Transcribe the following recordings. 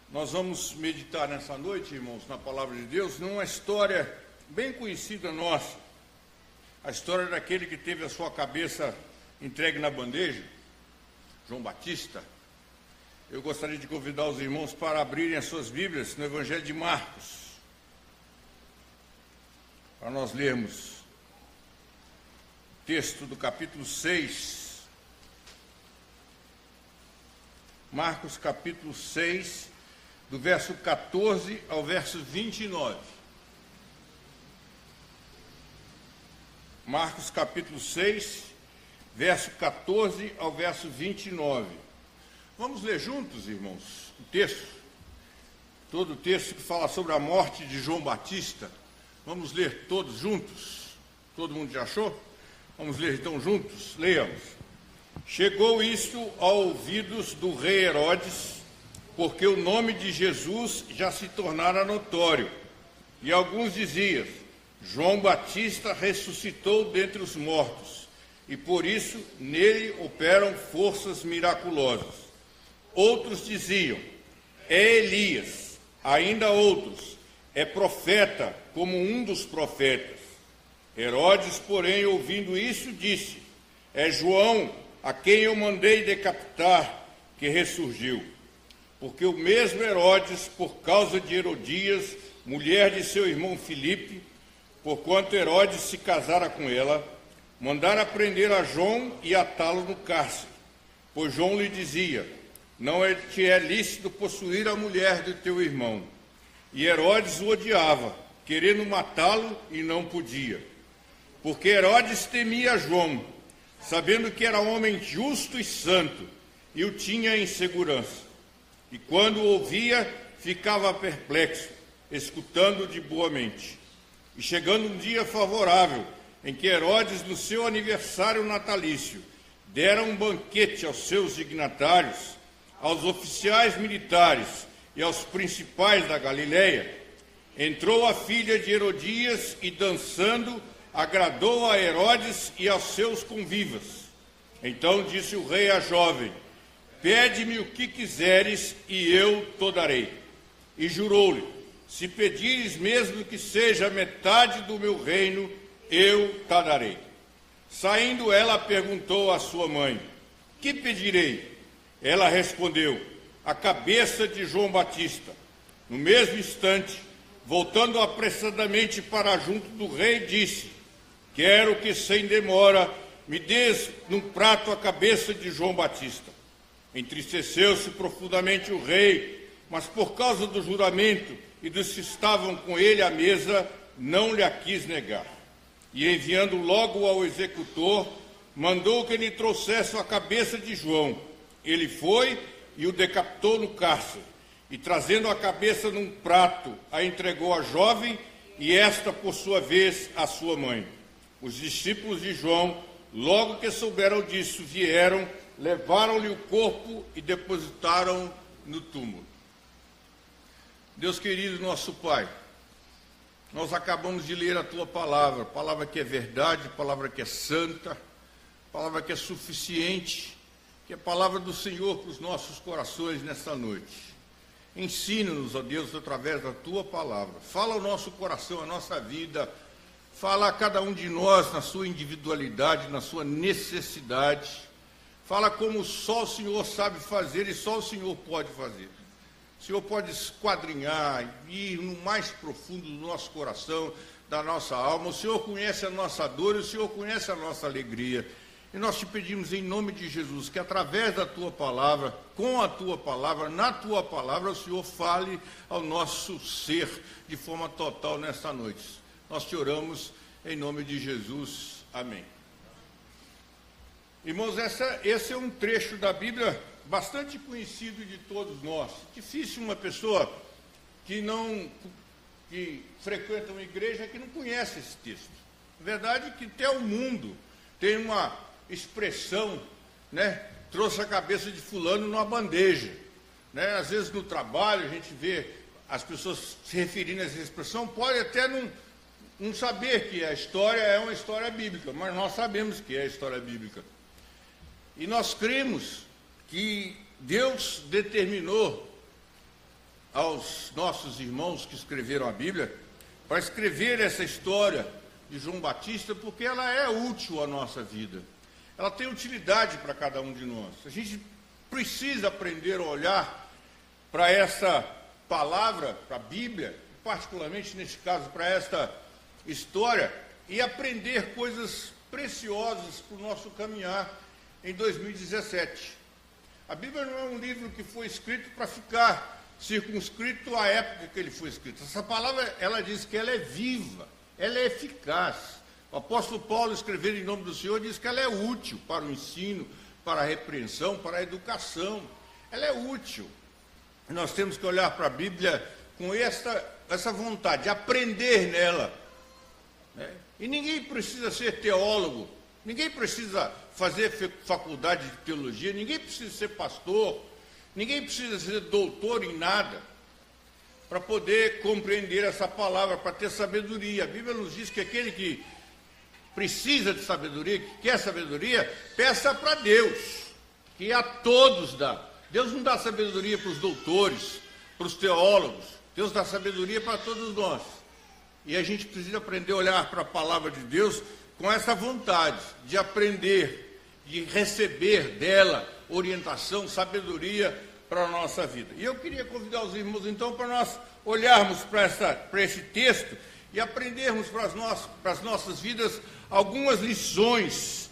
Nós vamos meditar nessa noite, irmãos, na palavra de Deus, numa história bem conhecida nossa. A história daquele que teve a sua cabeça entregue na bandeja, João Batista. Eu gostaria de convidar os irmãos para abrirem as suas Bíblias no Evangelho de Marcos, para nós lermos o texto do capítulo 6. Marcos capítulo 6, do verso 14 ao verso 29. Marcos capítulo 6, verso 14 ao verso 29. Vamos ler juntos, irmãos, o texto. Todo o texto que fala sobre a morte de João Batista. Vamos ler todos juntos. Todo mundo já achou? Vamos ler então juntos. Leiamos. Chegou isto aos ouvidos do rei Herodes, porque o nome de Jesus já se tornara notório. E alguns diziam: João Batista ressuscitou dentre os mortos, e por isso nele operam forças miraculosas. Outros diziam: é Elias. Ainda outros: é profeta, como um dos profetas. Herodes, porém, ouvindo isso, disse: é João, a quem eu mandei decapitar, que ressurgiu. Porque o mesmo Herodes, por causa de Herodias, mulher de seu irmão Filipe, porquanto Herodes se casara com ela, mandara prender a João e atá-lo no cárcere. Pois João lhe dizia: não te é lícito possuir a mulher de teu irmão. E Herodes o odiava, querendo matá-lo, e não podia. Porque Herodes temia João, sabendo que era homem justo e santo, e o tinha em segurança. E quando o ouvia, ficava perplexo, escutando de boa mente. E chegando um dia favorável, em que Herodes, no seu aniversário natalício, dera um banquete aos seus dignatários, aos oficiais militares e aos principais da Galileia, entrou a filha de Herodias e, dançando, agradou a Herodes e aos seus convivas. Então disse o rei à jovem: pede-me o que quiseres, e eu te darei. E jurou-lhe: se pedires mesmo que seja metade do meu reino, eu te darei. Saindo ela, perguntou à sua mãe: que pedirei? Ela respondeu: a cabeça de João Batista. No mesmo instante, voltando apressadamente para junto do rei, disse: quero que sem demora me des num prato a cabeça de João Batista. Entristeceu-se profundamente o rei, mas por causa do juramento e dos que estavam com ele à mesa, não lhe a quis negar. E enviando logo ao executor, mandou que lhe trouxesse a cabeça de João. Ele foi e o decapitou no cárcere, e trazendo a cabeça num prato, a entregou à jovem, e esta, por sua vez, à sua mãe. Os discípulos de João, logo que souberam disso, vieram, levaram-lhe o corpo e depositaram no túmulo. Deus querido, nosso Pai, nós acabamos de ler a Tua palavra que é verdade, palavra que é santa, palavra que é suficiente, que é a palavra do Senhor para os nossos corações nesta noite. Ensina-nos, ó Deus, através da Tua palavra. Fala ao nosso coração, à nossa vida. Fala a cada um de nós na sua individualidade, na sua necessidade. Fala como só o Senhor sabe fazer e só o Senhor pode fazer. O Senhor pode esquadrinhar, ir no mais profundo do nosso coração, da nossa alma. O Senhor conhece a nossa dor e o Senhor conhece a nossa alegria. E nós te pedimos em nome de Jesus que através da Tua palavra, com a Tua palavra, na Tua palavra, o Senhor fale ao nosso ser de forma total nesta noite. Nós te oramos em nome de Jesus. Amém. Irmãos, esse é um trecho da Bíblia bastante conhecido de todos nós. Difícil uma pessoa que frequenta uma igreja que não conhece esse texto. A verdade é que até o mundo tem uma expressão, né? Trouxe a cabeça de fulano numa bandeja, né? Às vezes no trabalho a gente vê as pessoas se referindo a essa expressão, pode até não saber que a história é uma história bíblica, mas nós sabemos que é a história bíblica. E nós cremos que Deus determinou aos nossos irmãos que escreveram a Bíblia para escrever essa história de João Batista, porque ela é útil à nossa vida. Ela tem utilidade para cada um de nós. A gente precisa aprender a olhar para essa palavra, para a Bíblia, particularmente neste caso para esta história, e aprender coisas preciosas para o nosso caminhar em 2017. A Bíblia não é um livro que foi escrito para ficar circunscrito à época que ele foi escrito. Essa palavra, ela diz que ela é viva, ela é eficaz. O apóstolo Paulo, escrevendo em nome do Senhor, diz que ela é útil para o ensino, para a repreensão, para a educação. Ela é útil. Nós temos que olhar para a Bíblia com essa vontade de aprender nela, né? E ninguém precisa ser teólogo, ninguém precisa fazer faculdade de teologia, ninguém precisa ser pastor, ninguém precisa ser doutor em nada para poder compreender essa palavra, para ter sabedoria. A Bíblia nos diz que aquele que precisa de sabedoria, que quer sabedoria, peça para Deus, que a todos dá. Deus não dá sabedoria para os doutores, para os teólogos, Deus dá sabedoria para todos nós. E a gente precisa aprender a olhar para a palavra de Deus com essa vontade de aprender, de receber dela orientação, sabedoria para a nossa vida. E eu queria convidar os irmãos, então, para nós olharmos para esse texto e aprendermos para as nossas vidas algumas lições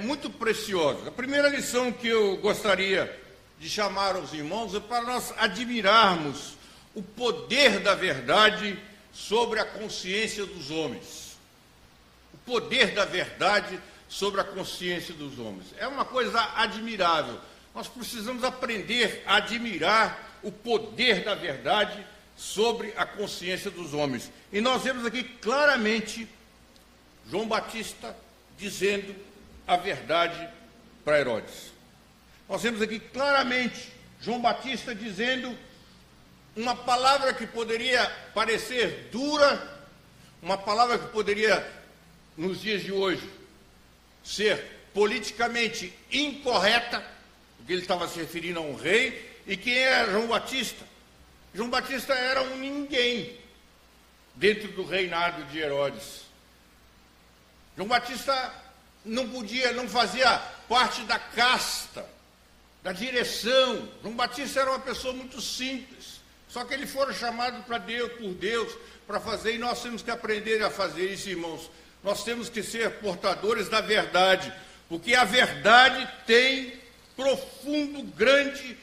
muito preciosas. A primeira lição que eu gostaria de chamar aos irmãos é para nós admirarmos o poder da verdade sobre a consciência dos homens. O poder da verdade sobre a consciência dos homens. É uma coisa admirável. Nós precisamos aprender a admirar o poder da verdade sobre a consciência dos homens. E nós vemos aqui claramente João Batista dizendo a verdade para Herodes. Nós vemos aqui claramente João Batista dizendo uma palavra que poderia parecer dura, uma palavra que poderia, nos dias de hoje, ser politicamente incorreta, porque ele estava se referindo a um rei. E quem era João Batista? João Batista era um ninguém dentro do reinado de Herodes. João Batista não fazia parte da casta, da direção. João Batista era uma pessoa muito simples. Só que ele foi chamado por Deus, para fazer, e nós temos que aprender a fazer isso, irmãos. Nós temos que ser portadores da verdade, porque a verdade tem grande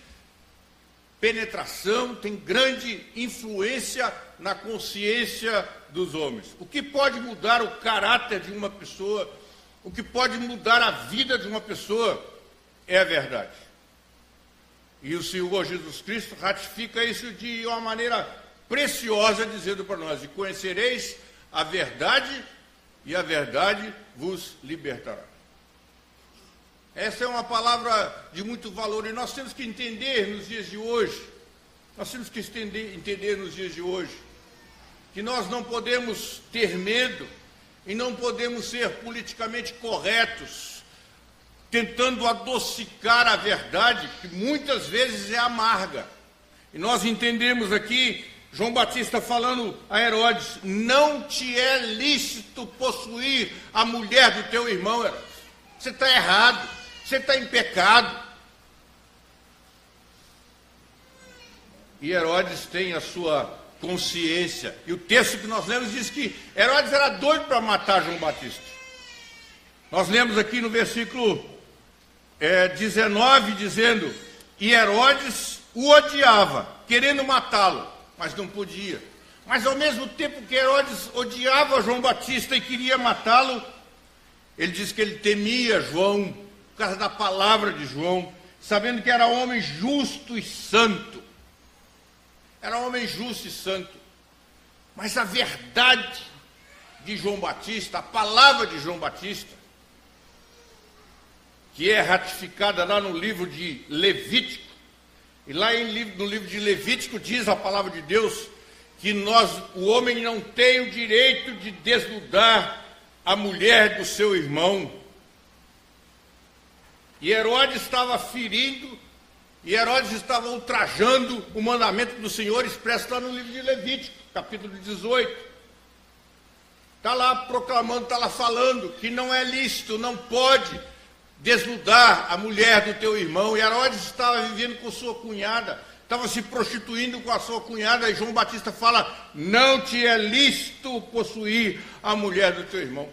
penetração, tem grande influência na consciência dos homens. O que pode mudar o caráter de uma pessoa, o que pode mudar a vida de uma pessoa, é a verdade. E o Senhor Jesus Cristo ratifica isso de uma maneira preciosa, dizendo para nós: e conhecereis a verdade, e a verdade vos libertará. Essa é uma palavra de muito valor, e nós temos que entender nos dias de hoje, que nós não podemos ter medo, e não podemos ser politicamente corretos, tentando adocicar a verdade, que muitas vezes é amarga. E nós entendemos aqui João Batista falando a Herodes: não te é lícito possuir a mulher do teu irmão, Herodes. Você está errado, você está em pecado. E Herodes tem a sua consciência. E o texto que nós lemos diz que Herodes era doido para matar João Batista. Nós lemos aqui no versículo 19, dizendo: e Herodes o odiava, querendo matá-lo, mas não podia. Mas ao mesmo tempo que Herodes odiava João Batista e queria matá-lo, ele diz que ele temia João, por causa da palavra de João, sabendo que era homem justo e santo. Era homem justo e santo. Mas a verdade de João Batista, a palavra de João Batista, que é ratificada lá no livro de Levítico, e lá no livro de Levítico diz a palavra de Deus que o homem não tem o direito de desnudar a mulher do seu irmão. E Herodes estava ferindo E Herodes estava ultrajando o mandamento do Senhor expresso lá no livro de Levítico, capítulo 18. Está lá proclamando, está lá falando que não é lícito, não pode desnudar a mulher do teu irmão. E Herodes estava vivendo com sua cunhada, estava se prostituindo com a sua cunhada, e João Batista fala: não te é lícito possuir a mulher do teu irmão.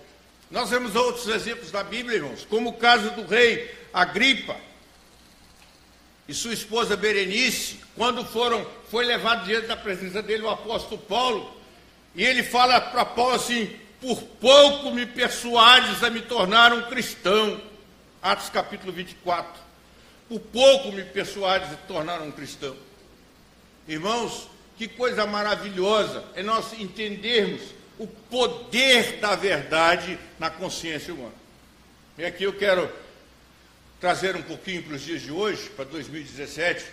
Nós vemos outros exemplos da Bíblia, irmãos, como o caso do rei Agripa e sua esposa Berenice, quando foi levado diante da presença dele o apóstolo Paulo, e ele fala para Paulo assim: por pouco me persuades a me tornar um cristão. Atos capítulo 24. Por pouco me persuades a tornar um cristão. Irmãos, que coisa maravilhosa é nós entendermos o poder da verdade na consciência humana. E aqui eu quero trazer um pouquinho para os dias de hoje, para 2017.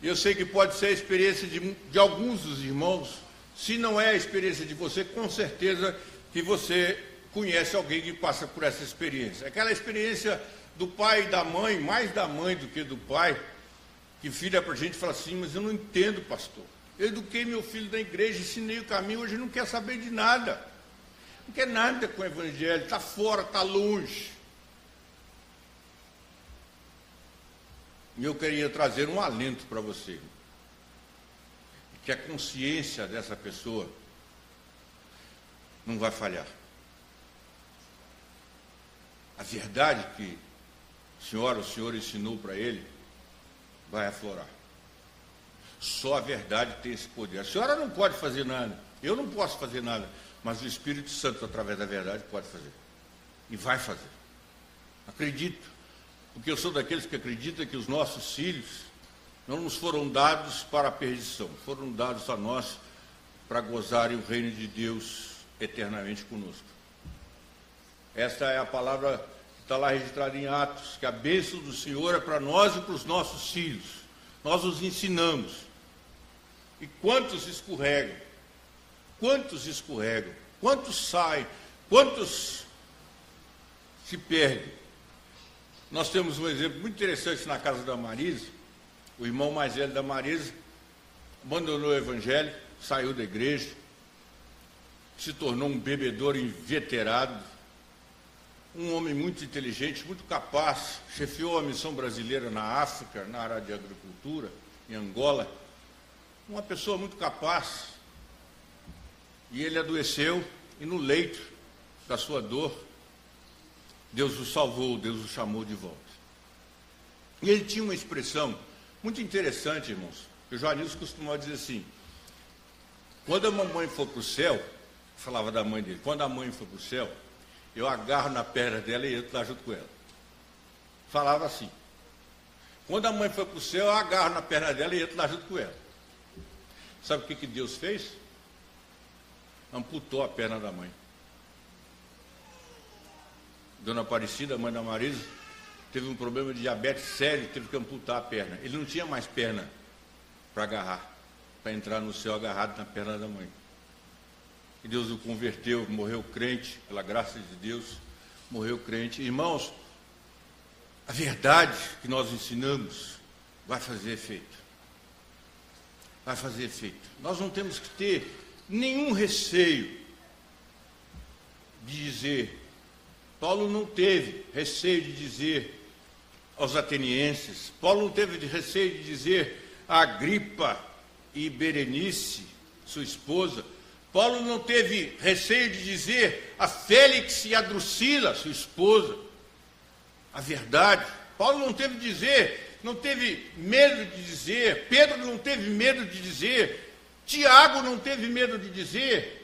Eu sei que pode ser a experiência de alguns dos irmãos. Se não é a experiência de você, com certeza que você conhece alguém que passa por essa experiência. Aquela experiência do pai e da mãe, mais da mãe do que do pai, que vira para a gente e fala assim: mas eu não entendo, pastor. Eu eduquei meu filho na igreja, ensinei o caminho, hoje não quer saber de nada. Não quer nada com o evangelho, está fora, está longe. E eu queria trazer um alento para você. Que a consciência dessa pessoa não vai falhar. A verdade que o Senhor ensinou para ele vai aflorar. Só a verdade tem esse poder. A senhora não pode fazer nada, eu não posso fazer nada, mas o Espírito Santo, através da verdade, pode fazer. E vai fazer. Acredito, porque eu sou daqueles que acreditam que os nossos filhos não nos foram dados para a perdição, foram dados a nós para gozarem o reino de Deus eternamente conosco. Esta é a palavra que está lá registrada em Atos, que a bênção do Senhor é para nós e para os nossos filhos. Nós os ensinamos. E quantos escorregam? Quantos escorregam? Quantos saem? Quantos se perdem? Nós temos um exemplo muito interessante na casa da Marisa. O irmão mais velho da Marisa abandonou o evangelho, saiu da igreja, se tornou um bebedor inveterado, um homem muito inteligente, muito capaz, chefiou a missão brasileira na África, na área de agricultura, em Angola. Uma pessoa muito capaz. E ele adoeceu, e no leito da sua dor, Deus o salvou, Deus o chamou de volta. E ele tinha uma expressão muito interessante, irmãos. O Joanilson costumava dizer assim: quando a mamãe for para o céu, falava da mãe dele, quando a mãe for para o céu, eu agarro na perna dela e entro lá junto com ela. Falava assim. Quando a mãe for para o céu, eu agarro na perna dela e entro lá junto com ela. Sabe o que Deus fez? Amputou a perna da mãe. Dona Aparecida, mãe da Marisa, teve um problema de diabetes sério, teve que amputar a perna. Ele não tinha mais perna para agarrar, para entrar no céu agarrado na perna da mãe. E Deus o converteu, morreu crente, pela graça de Deus, morreu crente. Irmãos, a verdade que nós ensinamos vai fazer efeito. Vai fazer efeito. Nós não temos que ter nenhum receio de dizer. Paulo não teve receio de dizer aos atenienses, Paulo não teve receio de dizer a Agripa e Berenice, sua esposa, Paulo não teve receio de dizer a Félix e a Drusila, sua esposa, a verdade. Paulo não teve não teve medo de dizer, Pedro não teve medo de dizer, Tiago não teve medo de dizer,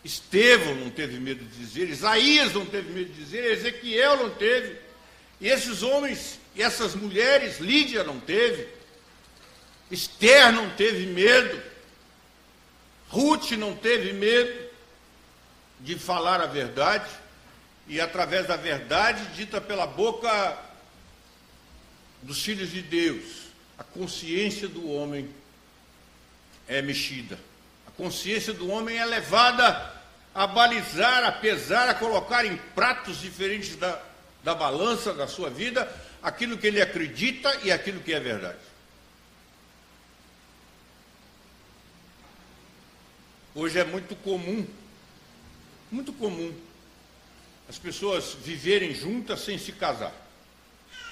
Estevão não teve medo de dizer, Isaías não teve medo de dizer, Ezequiel não teve, e esses homens e essas mulheres, Lídia não teve, Esther não teve medo, Ruth não teve medo de falar a verdade, e através da verdade dita pela boca dos filhos de Deus, a consciência do homem é mexida. A consciência do homem é levada a balizar, a pesar, a colocar em pratos diferentes da balança da sua vida aquilo que ele acredita e aquilo que é verdade. Hoje é muito comum as pessoas viverem juntas sem se casar.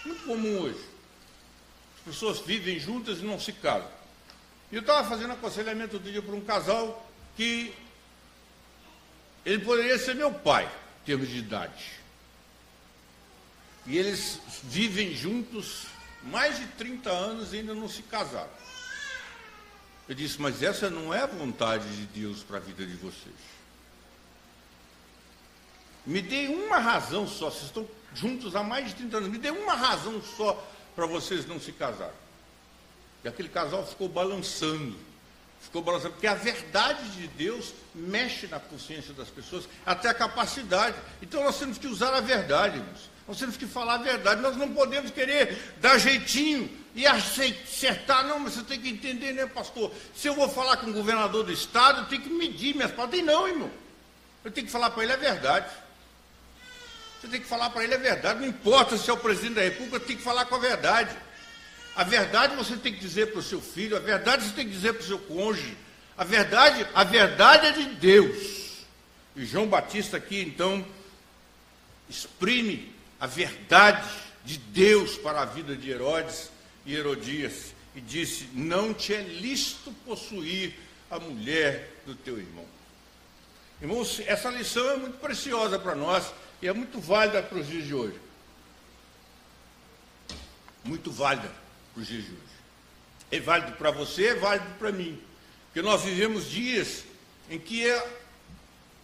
Muito comum hoje. As pessoas vivem juntas e não se casam. E eu estava fazendo aconselhamento outro dia para um casal que ele poderia ser meu pai, em termos de idade. E eles vivem juntos mais de 30 anos e ainda não se casaram. Eu disse, mas essa não é a vontade de Deus para a vida de vocês. Me dê uma razão só, vocês estão juntos há mais de 30 anos, me dê uma razão só para vocês não se casarem. E aquele casal ficou balançando, porque a verdade de Deus mexe na consciência das pessoas, até a capacidade. Então nós temos que usar a verdade, irmãos. Nós temos que falar a verdade, nós não podemos querer dar jeitinho e acertar, não, mas você tem que entender, né, pastor? Se eu vou falar com o governador do estado, eu tenho que medir minhas palavras. Não, irmão. Eu tenho que falar para ele a verdade. Você tem que falar para ele a verdade, não importa se é o presidente da república, tem que falar com a verdade. A verdade você tem que dizer para o seu filho, a verdade você tem que dizer para o seu cônjuge. A verdade é de Deus. E João Batista aqui, então, exprime a verdade de Deus para a vida de Herodes e Herodias, e disse, não te é lícito possuir a mulher do teu irmão. Irmãos, essa lição é muito preciosa para nós, e é muito válida para os dias de hoje. Muito válida para os dias de hoje. É válido para você, é válido para mim. Porque nós vivemos dias em que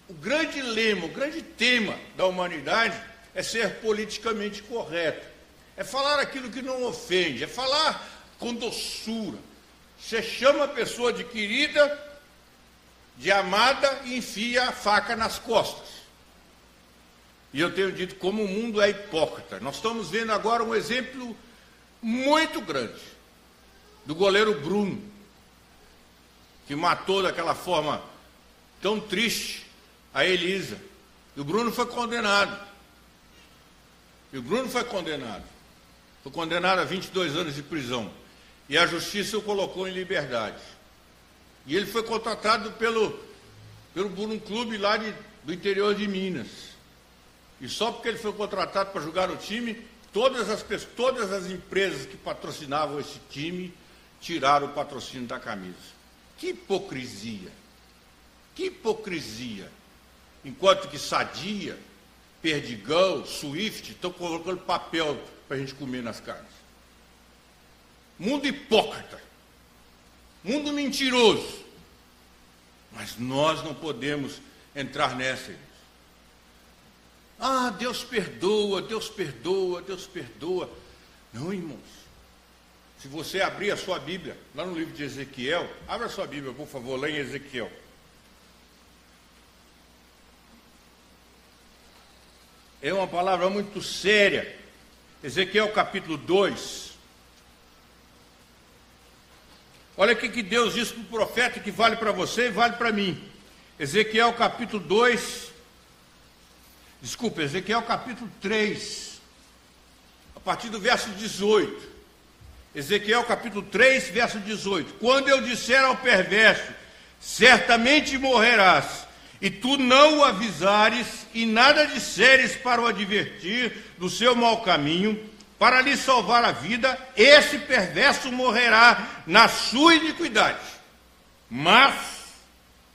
o grande lema, o grande tema da humanidade é ser politicamente correto. É falar aquilo que não ofende, é falar com doçura. Você chama a pessoa de querida, de amada e enfia a faca nas costas. E eu tenho dito como o mundo é hipócrita. Nós estamos vendo agora um exemplo muito grande do goleiro Bruno, que matou daquela forma tão triste a Elisa. E o Bruno foi condenado. Foi condenado a 22 anos de prisão. E a justiça o colocou em liberdade. E ele foi contratado por um clube lá do interior de Minas. E só porque ele foi contratado para jogar no time, todas as empresas que patrocinavam esse time tiraram o patrocínio da camisa. Que hipocrisia! Que hipocrisia! Enquanto que Sadia, Perdigão, Swift estão colocando papel para a gente comer nas carnes. Mundo hipócrita. Mundo mentiroso. Mas nós não podemos entrar nessa. Ah, Deus perdoa, Deus perdoa, Deus perdoa. Não, irmãos. Se você abrir a sua Bíblia, lá no livro de Ezequiel, abra a sua Bíblia, por favor, lá em Ezequiel. É uma palavra muito séria. Ezequiel capítulo 2. Olha o que Deus disse para o profeta, que vale para você e vale para mim. Ezequiel capítulo 3, a partir do verso 18. Ezequiel capítulo 3, verso 18. Quando eu disser ao perverso, certamente morrerás, e tu não o avisares, e nada disseres para o advertir do seu mau caminho, para lhe salvar a vida, esse perverso morrerá na sua iniquidade. Mas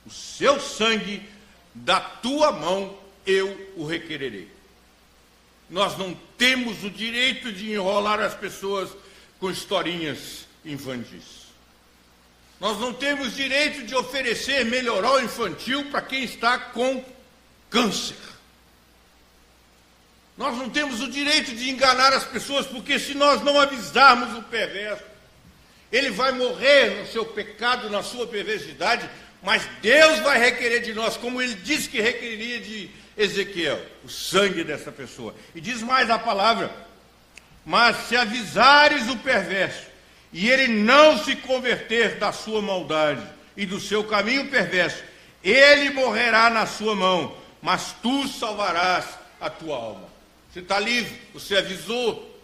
o seu sangue da tua mão eu o requererei. Nós não temos o direito de enrolar as pessoas com historinhas infantis. Nós não temos direito de oferecer melhoral infantil para quem está com câncer. Nós não temos o direito de enganar as pessoas, porque se nós não avisarmos o perverso, ele vai morrer no seu pecado, na sua perversidade, mas Deus vai requerer de nós, como ele disse que requereria de Ezequiel, o sangue dessa pessoa. E diz mais a palavra, mas se avisares o perverso, e ele não se converter da sua maldade e do seu caminho perverso, ele morrerá na sua mão, mas tu salvarás a tua alma. Você está livre, você avisou,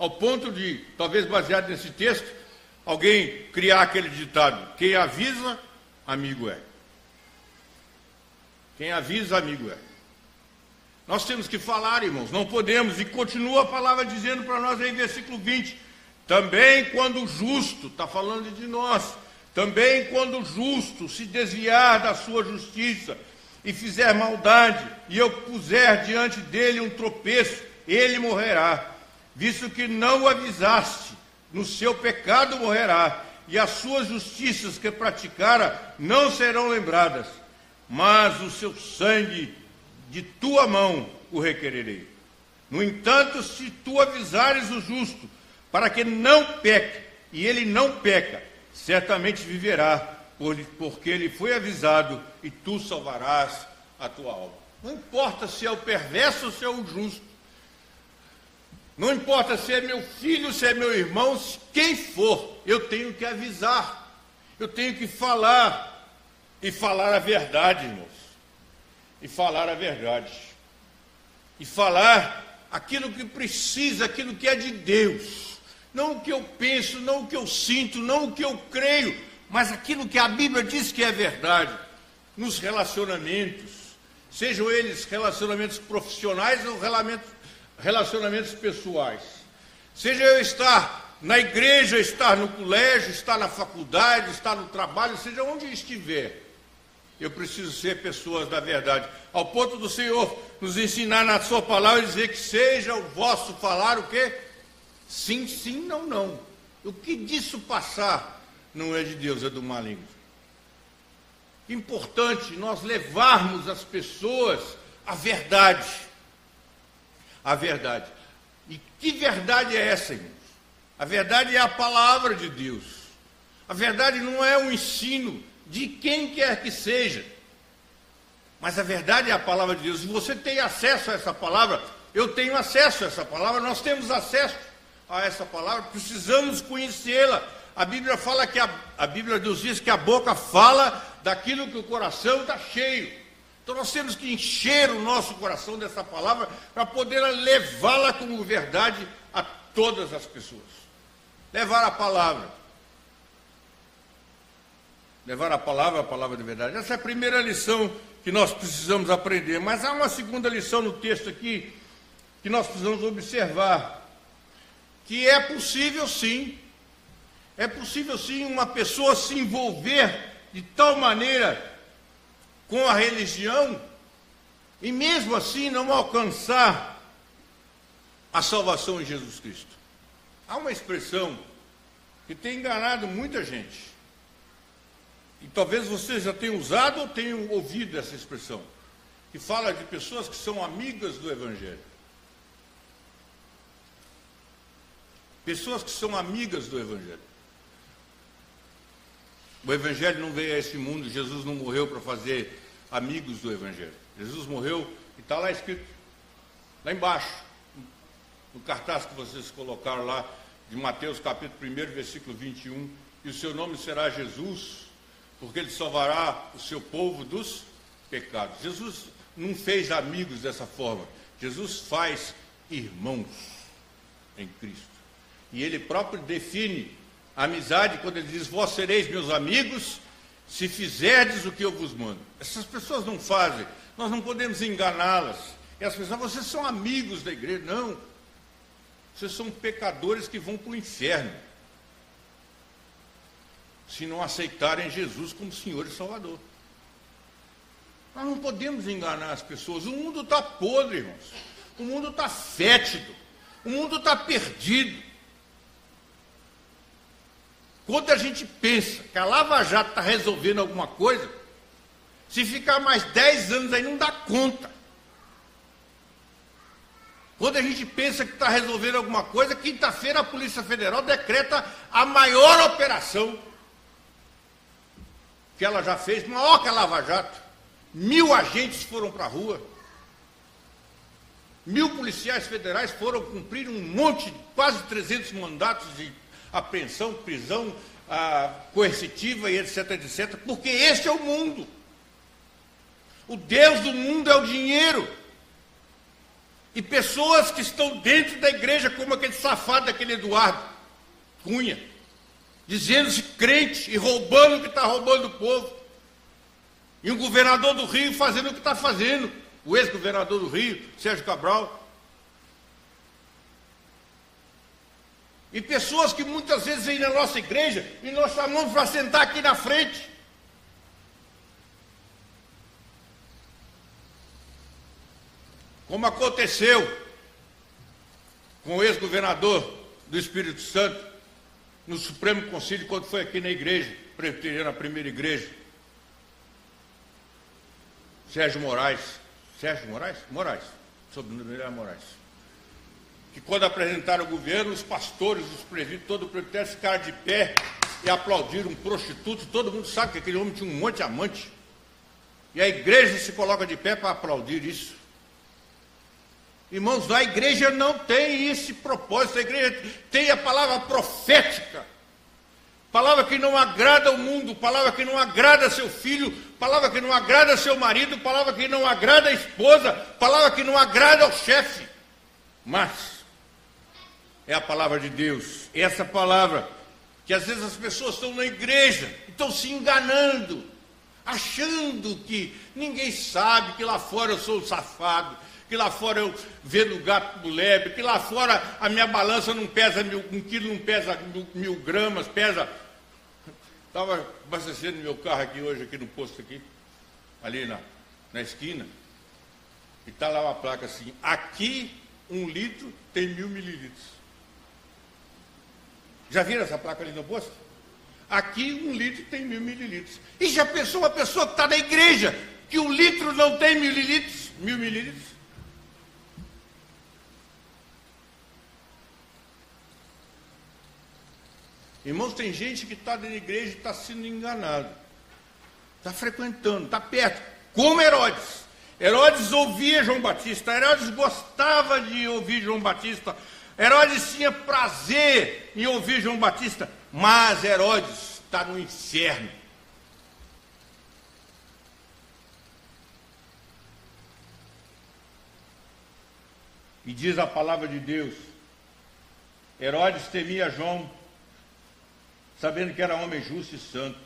ao ponto de, talvez baseado nesse texto, alguém criar aquele ditado: quem avisa, amigo é. Quem avisa, amigo é. Nós temos que falar, irmãos, não podemos, e continua a palavra dizendo para nós aí em versículo 20, também quando o justo, está falando de nós, também quando o justo se desviar da sua justiça e fizer maldade, e eu puser diante dele um tropeço, ele morrerá, visto que não o avisaste, no seu pecado morrerá, e as suas justiças que praticara não serão lembradas, mas o seu sangue de tua mão o requererei. No entanto, se tu avisares o justo, para que não peque, e ele não peca, certamente viverá, porque ele foi avisado, e tu salvarás a tua alma. Não importa se é o perverso ou se é o justo, não importa se é meu filho, se é meu irmão, quem for, eu tenho que avisar, eu tenho que falar, e falar a verdade, irmãos, e falar a verdade, e falar aquilo que precisa, aquilo que é de Deus, não o que eu penso, não o que eu sinto, não o que eu creio, mas aquilo que a Bíblia diz que é verdade, nos relacionamentos, sejam eles relacionamentos profissionais ou relacionamentos pessoais, seja eu estar na igreja, estar no colégio, estar na faculdade, estar no trabalho, seja onde estiver, eu preciso ser pessoas da verdade, ao ponto do Senhor nos ensinar na sua palavra e dizer que seja o vosso falar o quê? Sim, sim, não, não. O que disso passar não é de Deus, é do maligno. Importante nós levarmos as pessoas à verdade. A verdade. E que verdade é essa, irmãos? A verdade é a palavra de Deus. A verdade não é um ensino de quem quer que seja, mas a verdade é a palavra de Deus. Se você tem acesso a essa palavra, eu tenho acesso a essa palavra, nós temos acesso a essa palavra, precisamos conhecê-la. A Bíblia fala que a Bíblia nos diz que a boca fala daquilo que o coração está cheio. Então nós temos que encher o nosso coração dessa palavra para poder levá-la como verdade a todas as pessoas. Levar a palavra. Levar a palavra de verdade. Essa é a primeira lição que nós precisamos aprender. Mas há uma segunda lição no texto aqui que nós precisamos observar. Que é possível sim uma pessoa se envolver de tal maneira com a religião e mesmo assim não alcançar a salvação em Jesus Cristo. Há uma expressão que tem enganado muita gente. E talvez você já tenha usado ou tenha ouvido essa expressão, que fala de pessoas que são amigas do Evangelho. Pessoas que são amigas do Evangelho. O Evangelho não veio a esse mundo, Jesus não morreu para fazer amigos do Evangelho. Jesus morreu e está lá escrito, lá embaixo, no cartaz que vocês colocaram lá, de Mateus capítulo 1, versículo 21, e o seu nome será Jesus, porque ele salvará o seu povo dos pecados. Jesus não fez amigos dessa forma, Jesus faz irmãos em Cristo. E ele próprio define a amizade quando ele diz, vós sereis meus amigos, se fizerdes o que eu vos mando. Essas pessoas não fazem, nós não podemos enganá-las. E as pessoas, vocês são amigos da igreja. Não, vocês são pecadores que vão para o inferno, se não aceitarem Jesus como Senhor e Salvador. Nós não podemos enganar as pessoas. O mundo está podre, irmãos. O mundo está fétido. O mundo está perdido. Quando a gente pensa que a Lava Jato está resolvendo alguma coisa, se ficar mais 10 anos aí não dá conta. Quando a gente pensa que está resolvendo alguma coisa, quinta-feira a Polícia Federal decreta a maior operação que ela já fez, maior que a Lava Jato. 1000 agentes foram para a rua. 1000 policiais federais foram cumprir um monte, quase 300 mandatos de apreensão, prisão coercitiva e etc, etc. Porque esse é o mundo. O Deus do mundo é o dinheiro. E pessoas que estão dentro da igreja, como aquele safado daquele Eduardo Cunha, dizendo-se crente e roubando o que está roubando o povo. E um governador do Rio fazendo o que está fazendo, o ex-governador do Rio, Sérgio Cabral. E pessoas que muitas vezes vêm na nossa igreja e nós chamamos para sentar aqui na frente. Como aconteceu com o ex-governador do Espírito Santo, no Supremo Concílio, quando foi aqui na igreja, presbiteriana, na primeira igreja. Sérgio Moraes, Moraes, sobrenome dele era Moraes. Que quando apresentaram o governo, os pastores, os presbíteros, todo o presbitério ficaram de pé e aplaudiram um prostituto. Todo mundo sabe que aquele homem tinha um monte de amante. E a igreja se coloca de pé para aplaudir isso. Irmãos, a igreja não tem esse propósito, a igreja tem a palavra profética, palavra que não agrada ao mundo, palavra que não agrada a seu filho, palavra que não agrada a seu marido, palavra que não agrada a esposa, palavra que não agrada ao chefe, mas é a palavra de Deus, essa palavra que às vezes as pessoas estão na igreja, estão se enganando, achando que ninguém sabe, que lá fora eu sou um safado, que lá fora eu vendo o gato do lebre, que lá fora a minha balança não pesa 1 quilo, não pesa 1000 gramas, pesa... Estava abastecendo meu carro aqui hoje, aqui no posto aqui, ali na esquina, e está lá uma placa assim, aqui 1 litro tem 1000 mililitros. Já viram essa placa ali no posto? Aqui 1 litro tem 1000 mililitros. E já pensou uma pessoa que está na igreja, que 1 litro não tem 1000 mililitros? Irmãos, tem gente que está na igreja e está sendo enganado, está frequentando, está perto, como Herodes. Herodes ouvia João Batista, Herodes gostava de ouvir João Batista, Herodes tinha prazer em ouvir João Batista, mas Herodes está no inferno. E diz a palavra de Deus, Herodes temia João, sabendo que era homem justo e santo.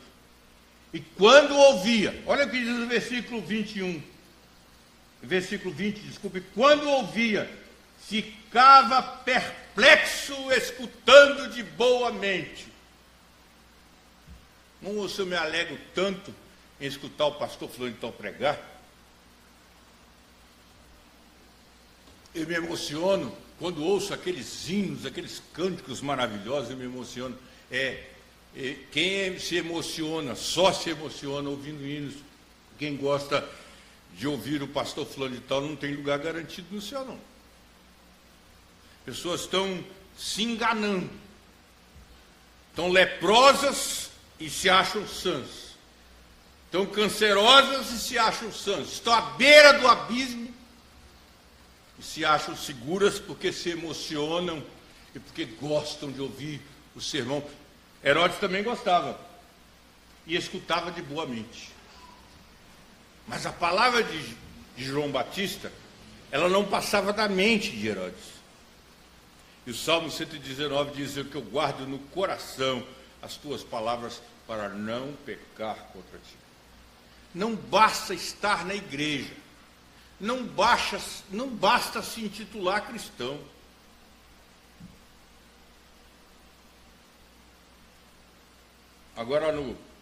E quando ouvia, olha o que diz no versículo 21, versículo 20, desculpe, quando ouvia, ficava perplexo, escutando de boa mente. Não, se eu me alegro tanto em escutar o pastor fulano então pregar, eu me emociono quando ouço aqueles hinos, aqueles cânticos maravilhosos, eu me emociono. Quem se emociona, só se emociona ouvindo hinos. Quem gosta de ouvir o pastor fulano de tal não tem lugar garantido no céu, não. Pessoas estão se enganando, estão leprosas e se acham sãs, estão cancerosas e se acham sãs, estão à beira do abismo e se acham seguras porque se emocionam e porque gostam de ouvir o sermão. Herodes também gostava e escutava de boa mente. Mas a palavra de João Batista, ela não passava da mente de Herodes. E o Salmo 119 diz que eu guardo no coração as tuas palavras para não pecar contra ti. Não basta estar na igreja, não basta se intitular cristão. Agora,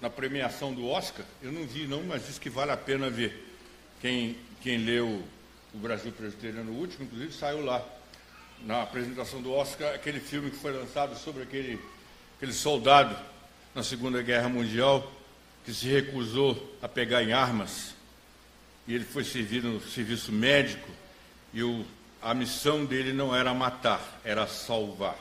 na premiação do Oscar, eu não vi não, mas diz que vale a pena ver. Quem leu o Brasil Presbiteriano último, inclusive, saiu lá. Na apresentação do Oscar, aquele filme que foi lançado sobre aquele soldado na Segunda Guerra Mundial, que se recusou a pegar em armas, e ele foi servir no serviço médico, e a missão dele não era matar, era salvar.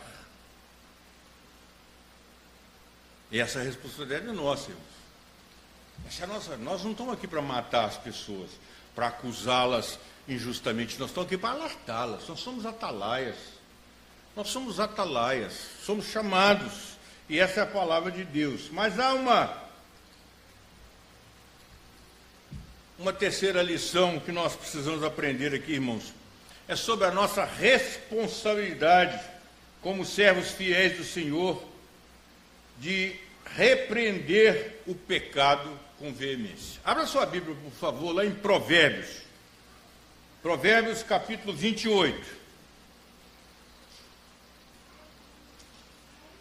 E essa responsabilidade é nossa, irmãos. Essa é nossa. Nós não estamos aqui para matar as pessoas, para acusá-las injustamente. Nós estamos aqui para alertá-las. Nós somos atalaias. Nós somos atalaias. Somos chamados. E essa é a palavra de Deus. Mas há uma terceira lição que nós precisamos aprender aqui, irmãos. é sobre a nossa responsabilidade como servos fiéis do Senhor de repreender o pecado com veemência. Abra sua Bíblia, por favor, lá em Provérbios. Provérbios, capítulo 28.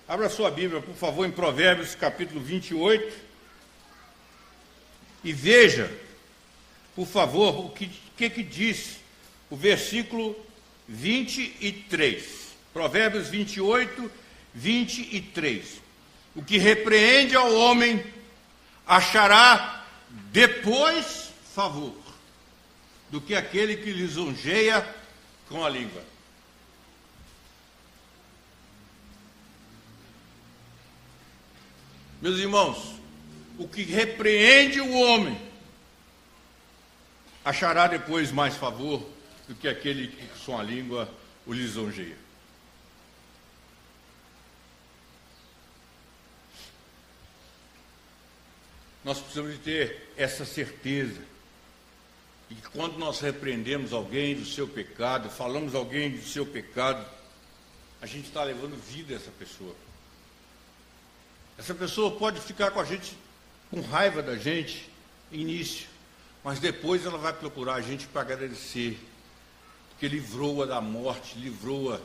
Abra sua Bíblia, por favor, em Provérbios, capítulo 28. E veja, por favor, o que diz o versículo 23. Provérbios 28, 23. O que repreende ao homem achará depois favor do que aquele que lisonjeia com a língua. Meus irmãos, o que repreende o homem achará depois mais favor do que aquele que com a língua o lisonjeia. Nós precisamos de ter essa certeza de que quando nós repreendemos alguém do seu pecado, falamos alguém do seu pecado, a gente está levando vida a essa pessoa. Essa pessoa pode ficar com a gente, com raiva da gente, início, mas depois ela vai procurar a gente para agradecer, porque livrou-a da morte, livrou-a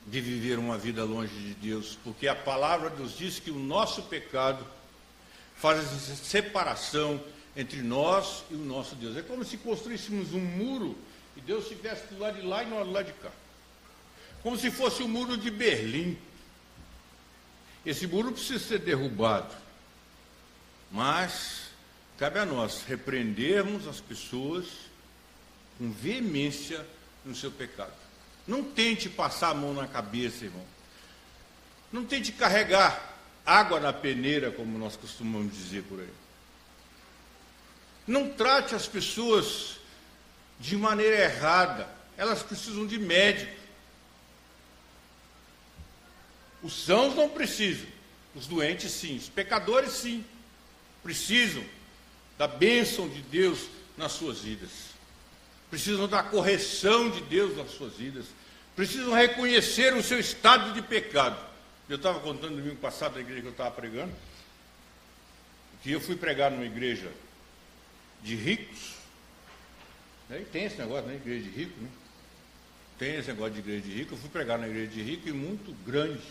de viver uma vida longe de Deus, porque a palavra de Deus diz que o nosso pecado faz essa separação entre nós e o nosso Deus. É como se construíssemos um muro e Deus estivesse do lado de lá e nós do lado de cá. Como se fosse o muro de Berlim. Esse muro precisa ser derrubado, mas cabe a nós repreendermos as pessoas com veemência no seu pecado. Não tente passar a mão na cabeça, irmão. Não tente carregar água na peneira, como nós costumamos dizer por aí. Não trate as pessoas de maneira errada. Elas precisam de médico. Os sãos não precisam. Os doentes, sim. Os pecadores, sim. Precisam da bênção de Deus nas suas vidas. Precisam da correção de Deus nas suas vidas, precisam reconhecer o seu estado de pecado. Eu estava contando domingo passado na igreja que eu estava pregando, que eu fui pregar numa igreja de ricos, né? E tem esse negócio, né? Igreja de rico, né? Tem esse negócio de igreja de rico. Eu fui pregar na igreja de rico e muito grande.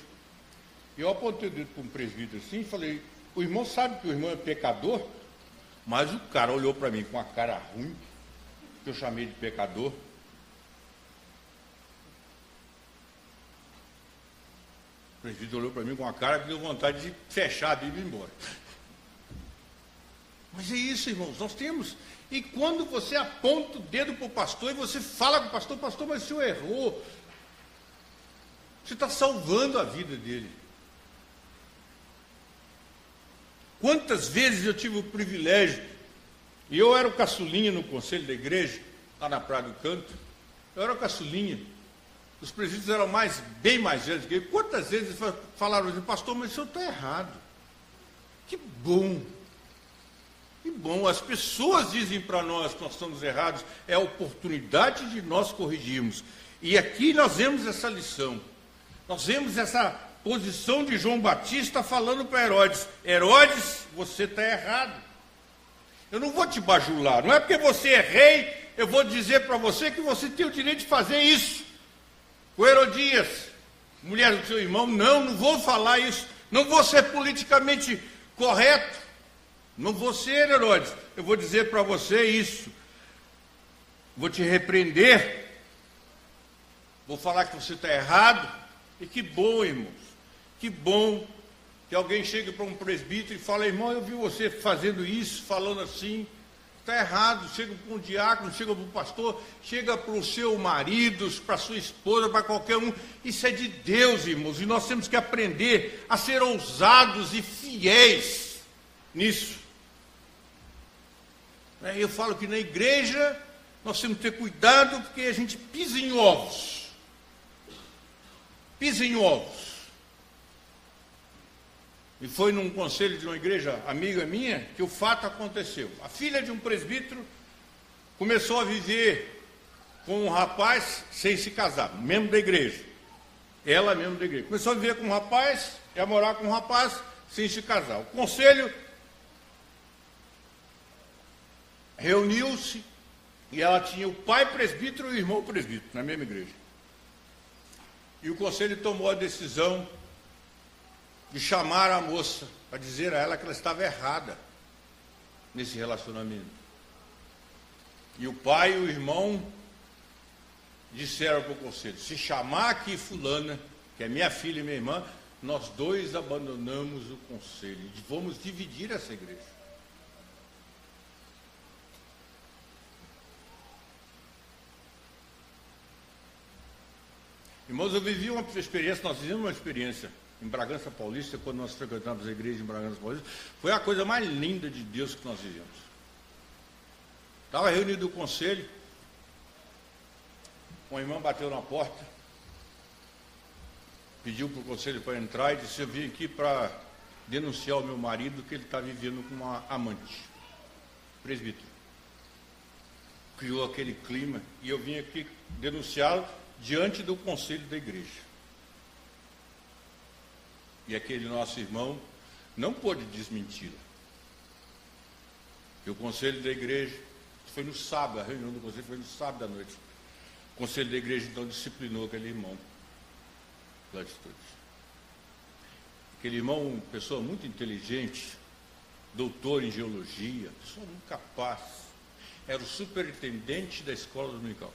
E eu apontei o dedo para um presbítero assim e falei: o irmão sabe que o irmão é pecador? Mas o cara olhou para mim com uma cara ruim, que eu chamei de pecador. O presbítero olhou para mim com uma cara que deu vontade de fechar a Bíblia e ir embora. Mas é isso, irmãos, nós temos. E quando você aponta o dedo para o pastor e você fala com o pastor: pastor, mas o senhor errou, você está salvando a vida dele. Quantas vezes eu tive o privilégio, e eu era o caçulinha no conselho da igreja, lá na Praia do Canto. Eu era o caçulinha. Os presbíteros eram bem mais velhos que eu. Quantas vezes falaram assim: pastor, mas o senhor está errado. Que bom. Que bom. As pessoas dizem para nós que nós estamos errados. É a oportunidade de nós corrigirmos. E aqui nós vemos essa lição. Nós vemos essa posição de João Batista falando para Herodes: Herodes, você está errado. Eu não vou te bajular, não é porque você é rei, eu vou dizer para você que você tem o direito de fazer isso. Com Herodias, mulher do seu irmão, não vou falar isso, não vou ser politicamente correto, não vou ser, Herodes, eu vou dizer para você isso, vou te repreender, vou falar que você está errado. E que bom, irmãos, que bom que alguém chega para um presbítero e fala: irmão, eu vi você fazendo isso, falando assim, está errado. Chega para um diácono, chega para o pastor, chega para o seu marido, para a sua esposa, para qualquer um. Isso é de Deus, irmãos, e nós temos que aprender a ser ousados e fiéis nisso. Eu falo que na igreja nós temos que ter cuidado, porque a gente pisa em ovos. Pisa em ovos. E foi num conselho de uma igreja amiga minha que o fato aconteceu. A filha de um presbítero começou a viver com um rapaz sem se casar, membro da igreja. Ela membro da igreja. Começou a viver com um rapaz, ia morar com um rapaz sem se casar. O conselho reuniu-se e ela tinha o pai presbítero e o irmão presbítero na mesma igreja. E o conselho tomou a decisão de chamar a moça para dizer a ela que ela estava errada nesse relacionamento. E o pai e o irmão disseram para o conselho: se chamar aqui fulana, que é minha filha e minha irmã, nós dois abandonamos o conselho e vamos dividir essa igreja. Irmãos, eu vivi uma experiência, nós fizemos uma experiência em Bragança Paulista, quando nós frequentamos a igreja em Bragança Paulista, foi a coisa mais linda de Deus que nós vivemos. Estava reunido o conselho, uma irmã bateu na porta, pediu para o conselho para entrar e disse: eu vim aqui para denunciar o meu marido que ele está vivendo com uma amante, presbítero. Criou aquele clima e eu vim aqui denunciá-lo diante do conselho da igreja. E aquele nosso irmão não pôde desmenti-la. E o conselho da igreja, foi no sábado, a reunião do conselho foi no sábado à noite. O conselho da igreja então disciplinou aquele irmão da atitude. Aquele irmão, pessoa muito inteligente, doutor em geologia, pessoa muito capaz, era o superintendente da escola dominical.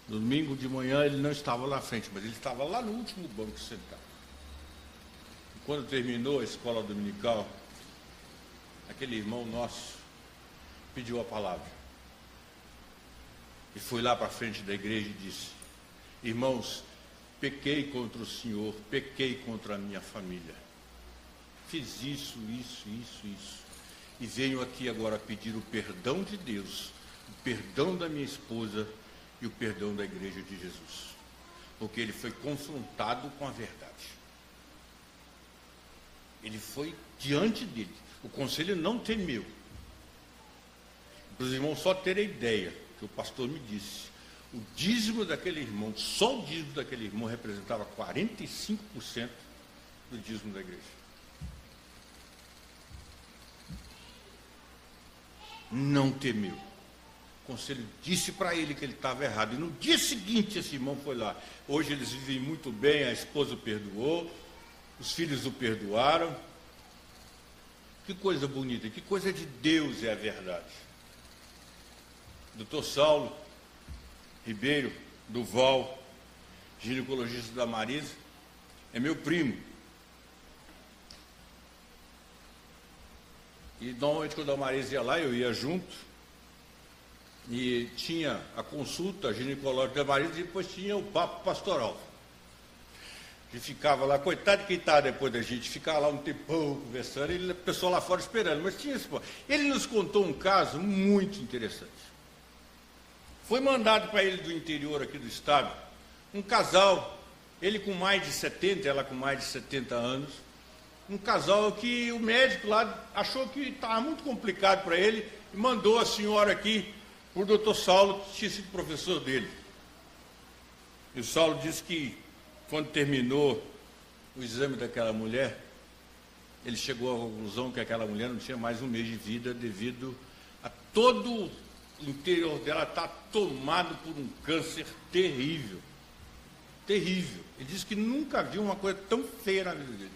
Domingo de manhã ele não estava lá à frente, mas ele estava lá no último banco sentado. E quando terminou a escola dominical, aquele irmão nosso pediu a palavra. E foi lá para a frente da igreja e disse: irmãos, pequei contra o Senhor, pequei contra a minha família. Fiz isso. E venho aqui agora pedir o perdão de Deus, o perdão da minha esposa e o perdão da igreja de Jesus, porque ele foi confrontado com a verdade. Ele foi diante dele. O conselho não temeu. Para os irmãos só terem ideia, que o pastor me disse, o dízimo daquele irmão, só o dízimo daquele irmão representava 45% do dízimo da igreja. Não temeu. O conselho disse para ele que ele estava errado. E no dia seguinte esse irmão foi lá. Hoje eles vivem muito bem, a esposa o perdoou, os filhos o perdoaram. Que coisa bonita, que coisa de Deus é a verdade. Dr. Saulo Ribeiro Duval, ginecologista da Marisa, é meu primo. E normalmente quando a Marisa ia lá, eu ia junto. E tinha a consulta ginecológica da Marisa e depois tinha o papo pastoral. A gente ficava lá, coitado de quem estava depois da gente, ficava lá um tempão conversando, e o pessoal lá fora esperando, mas tinha esse. Ele nos contou um caso muito interessante. Foi mandado para ele do interior aqui do estado, um casal, ele com mais de 70, ela com mais de 70 anos, um casal que o médico lá achou que estava muito complicado para ele e mandou a senhora aqui por Dr. Saulo, que tinha sido professor dele. E o Saulo disse que, quando terminou o exame daquela mulher, ele chegou à conclusão que aquela mulher não tinha mais um mês de vida devido a todo o interior dela estar tomado por um câncer terrível. Terrível. Ele disse que nunca viu uma coisa tão feia na vida dele.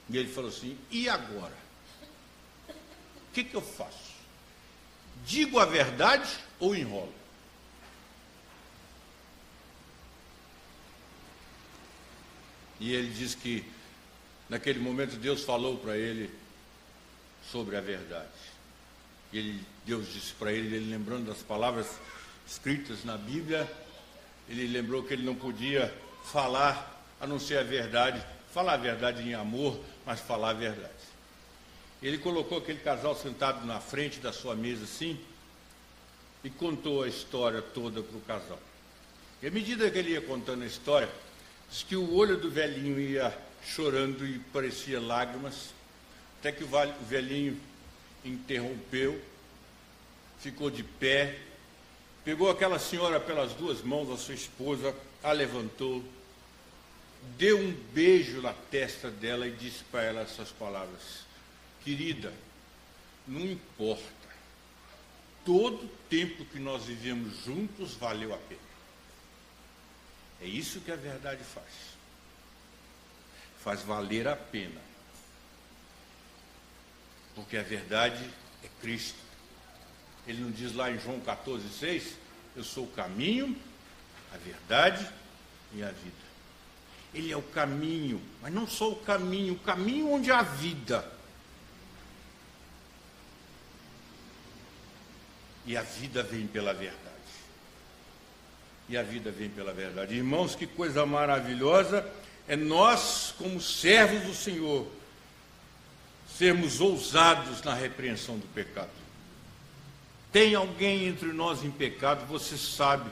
E ele falou assim: e agora? O que eu faço? Digo a verdade ou enrolo? E ele diz que, naquele momento, Deus falou para ele sobre a verdade. E Deus disse para ele, lembrando das palavras escritas na Bíblia, ele lembrou que ele não podia falar, a não ser a verdade, falar a verdade em amor, mas falar a verdade. Ele colocou aquele casal sentado na frente da sua mesa assim, e contou a história toda para o casal. E à medida que ele ia contando a história, diz que o olho do velhinho ia chorando e parecia lágrimas, até que o velhinho interrompeu ficou de pé, pegou aquela senhora pelas duas mãos, a sua esposa, a levantou, deu um beijo na testa dela e disse para ela essas palavras: querida, não importa, todo o tempo que nós vivemos juntos valeu a pena. É isso que a verdade faz valer a pena, porque a verdade é Cristo. Ele não diz lá em João 14,6, eu sou o caminho, a verdade e a vida. Ele é o caminho, mas não só o caminho onde há vida. E a vida vem pela verdade. E a vida vem pela verdade. Irmãos, que coisa maravilhosa é nós, como servos do Senhor, sermos ousados na repreensão do pecado. Tem alguém entre nós em pecado, você sabe.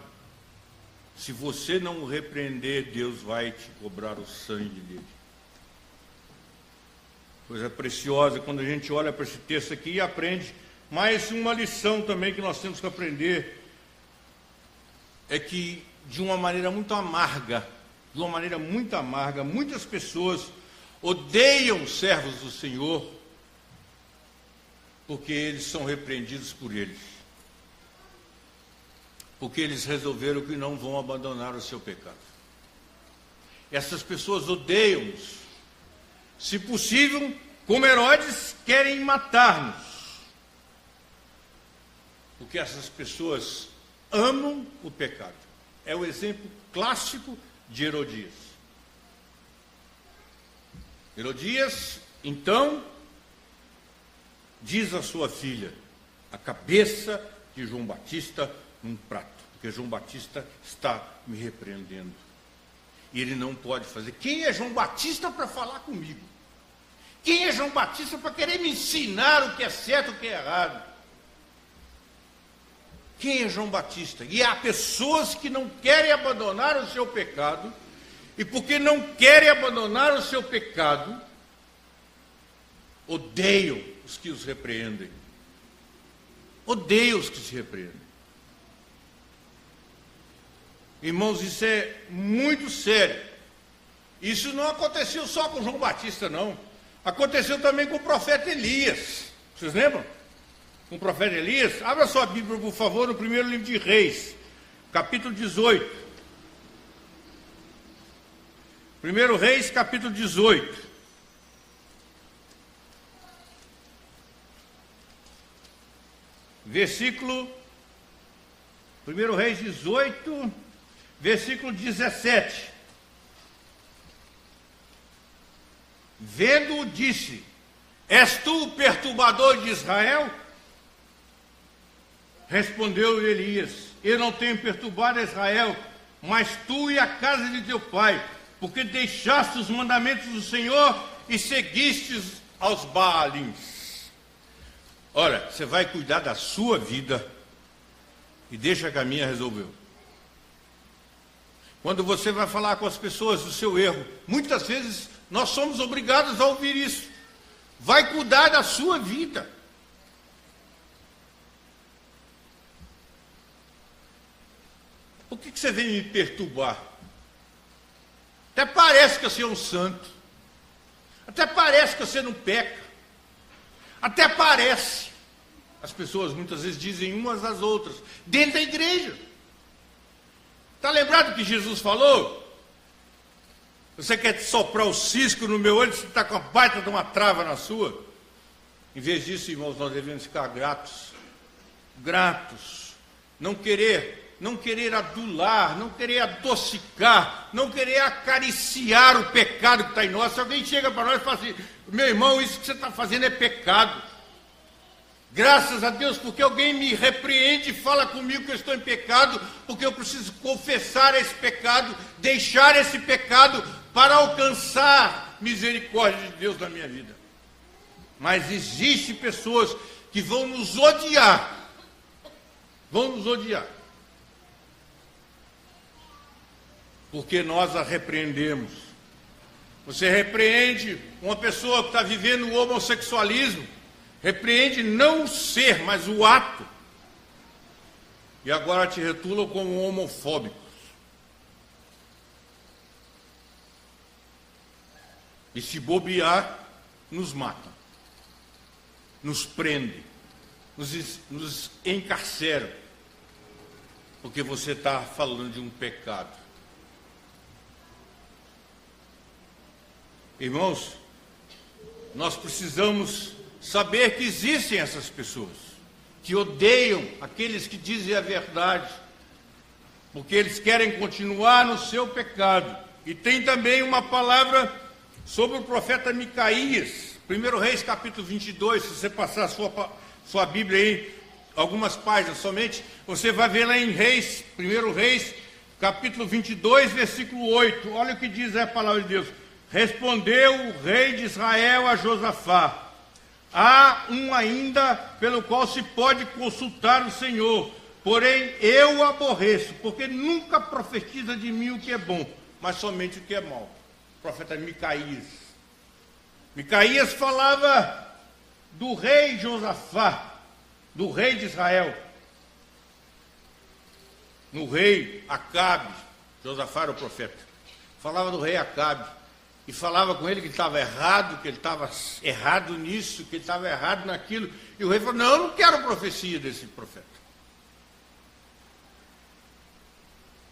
Se você não o repreender, Deus vai te cobrar o sangue dele. Coisa preciosa, quando a gente olha para esse texto aqui e aprende. Mas uma lição também que nós temos que aprender é que, de uma maneira muito amarga, muitas pessoas odeiam os servos do Senhor porque eles são repreendidos por eles. Porque eles resolveram que não vão abandonar o seu pecado. Essas pessoas odeiam-nos. Se possível, como Herodes, querem matar-nos. Porque essas pessoas amam o pecado. É o exemplo clássico de Herodias. Herodias, então, diz à sua filha: a cabeça de João Batista num prato, porque João Batista está me repreendendo. E ele não pode fazer. Quem é João Batista para falar comigo? Quem é João Batista para querer me ensinar o que é certo e o que é errado? Quem é João Batista? E há pessoas que não querem abandonar o seu pecado, e porque não querem abandonar o seu pecado, odeiam os que os repreendem. Odeiam os que se repreendem. Irmãos, isso é muito sério. Isso não aconteceu só com João Batista, não. Aconteceu também com o profeta Elias. Vocês lembram? Com o profeta Elias? Abra sua Bíblia, por favor, no primeiro livro de Reis, capítulo 18. Primeiro Reis, capítulo 18. Versículo... Primeiro Reis 18, versículo 17. Vendo-o, disse: és tu o perturbador de Israel? Respondeu Elias: eu não tenho perturbado Israel, mas tu e a casa de teu pai, porque deixaste os mandamentos do Senhor e seguistes aos Baalins. Ora, você vai cuidar da sua vida e deixa que a minha resolveu. Quando você vai falar com as pessoas do seu erro, muitas vezes nós somos obrigados a ouvir isso. Vai cuidar da sua vida. Por que você vem me perturbar? Até parece que você é um santo. Até parece que você não peca. Até parece. As pessoas muitas vezes dizem umas às outras, dentro da igreja. Está lembrado que Jesus falou? Você quer soprar o cisco no meu olho, você está com a baita de uma trava na sua? Em vez disso, irmãos, nós devemos ficar gratos. Gratos. Não querer adular, não querer adocicar, não querer acariciar o pecado que está em nós. Se alguém chega para nós e fala assim: meu irmão, isso que você está fazendo é pecado. Graças a Deus, porque alguém me repreende e fala comigo que eu estou em pecado, porque eu preciso confessar esse pecado, deixar esse pecado para alcançar misericórdia de Deus na minha vida. Mas existem pessoas que vão nos odiar. Vão nos odiar. Porque nós a repreendemos. Você repreende uma pessoa que está vivendo o homossexualismo, repreende não o ser, mas o ato. e agora te rotulam como homofóbicos. E se bobear, nos matam, nos prendem, nos encarceram, porque você está falando de um pecado. Irmãos, nós precisamos saber que existem essas pessoas que odeiam aqueles que dizem a verdade, porque eles querem continuar no seu pecado. E tem também uma palavra sobre o profeta Micaías, 1 Reis capítulo 22, se você passar a sua Bíblia aí, algumas páginas somente, você vai ver lá em Reis, 1 Reis, capítulo 22, versículo 8, olha o que diz a palavra de Deus. Respondeu o rei de Israel a Josafá: há um ainda pelo qual se pode consultar o Senhor, porém eu o aborreço, porque nunca profetiza de mim o que é bom, mas somente o que é mau. O profeta Micaías. Micaías falava do rei Josafá, do rei de Israel, no rei Acabe. Josafá era o profeta. Falava do rei Acabe. E falava com ele que estava errado, que ele estava errado nisso, que ele estava errado naquilo. E o rei falou: não, eu não quero profecia desse profeta.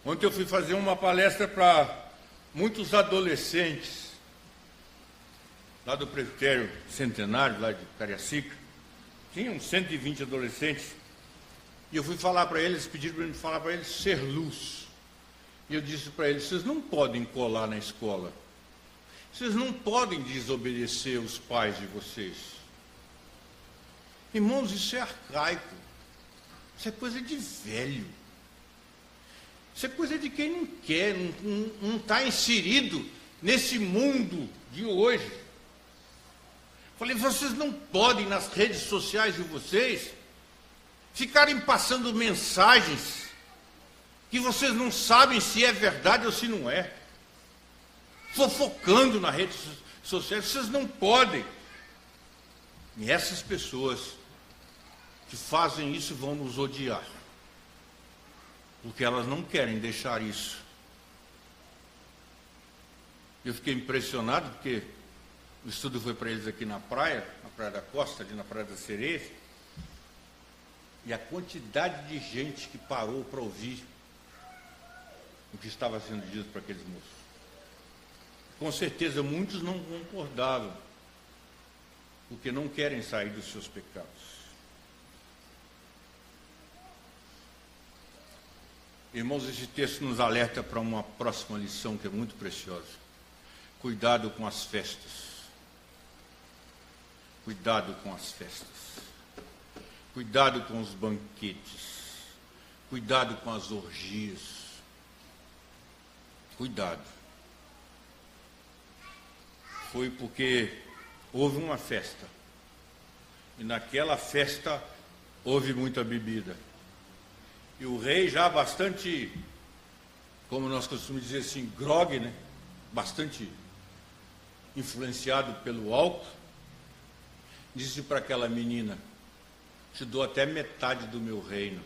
Ontem eu fui fazer uma palestra para muitos adolescentes, lá do presbitério Centenário, lá de Cariacica. Tinha uns 120 adolescentes. E eu fui falar para eles, pediram para mim falar para eles ser luz. E eu disse para eles: vocês não podem colar na escola. Vocês não podem desobedecer os pais de vocês. Irmãos, isso é arcaico. Isso é coisa de velho. Isso é coisa de quem não quer, não está inserido nesse mundo de hoje. Falei: vocês não podem, nas redes sociais de vocês, ficarem passando mensagens que vocês não sabem se é verdade ou se não é. Fofocando nas redes sociais, vocês não podem. E essas pessoas que fazem isso vão nos odiar, porque elas não querem deixar isso. Eu fiquei impressionado, porque o estudo foi para eles aqui na Praia da Costa, ali na Praia das Sereias, e a quantidade de gente que parou para ouvir o que estava sendo dito para aqueles moços. Com certeza muitos não concordavam, porque não querem sair dos seus pecados. Irmãos, esse texto nos alerta para uma próxima lição que é muito preciosa. Cuidado com as festas. Cuidado com as festas. Cuidado com os banquetes. Cuidado com as orgias. Cuidado. Foi porque houve uma festa. E naquela festa houve muita bebida. E o rei, já bastante, como nós costumamos dizer assim, grogue, né? Bastante influenciado pelo álcool, disse para aquela menina: te dou até metade do meu reino.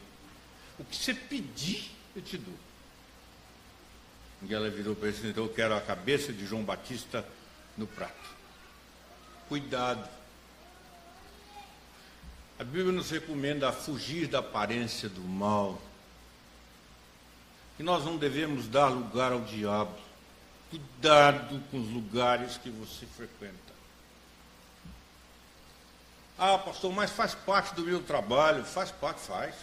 O que você pedir, eu te dou. E ela virou para ele: então eu quero a cabeça de João Batista no prato. Cuidado. A Bíblia nos recomenda a fugir da aparência do mal. E nós não devemos dar lugar ao diabo. Cuidado com os lugares que você frequenta. Ah, pastor, mas faz parte do meu trabalho. Faz parte, faz.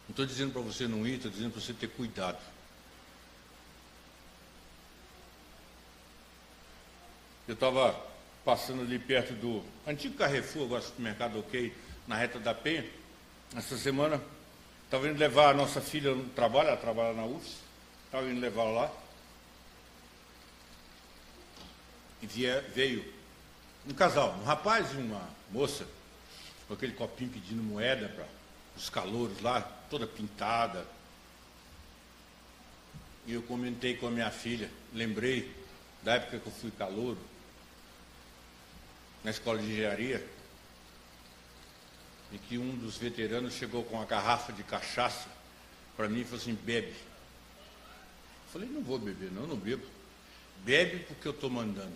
Não estou dizendo para você não ir, estou dizendo para você ter cuidado. Eu estava passando ali perto do antigo Carrefour, agora supermercado OK, na Reta da Penha. Essa semana, estava indo levar a nossa filha no trabalho, ela trabalha na UFS, estava indo levar lá. E veio um casal, um rapaz e uma moça, com aquele copinho pedindo moeda para os calouros lá, toda pintada. E eu comentei com a minha filha, lembrei da época que eu fui calouro, na escola de engenharia. em que um dos veteranos chegou com uma garrafa de cachaça para mim e falou assim: bebe. Eu falei: não vou beber, não bebo. Bebe porque eu estou mandando.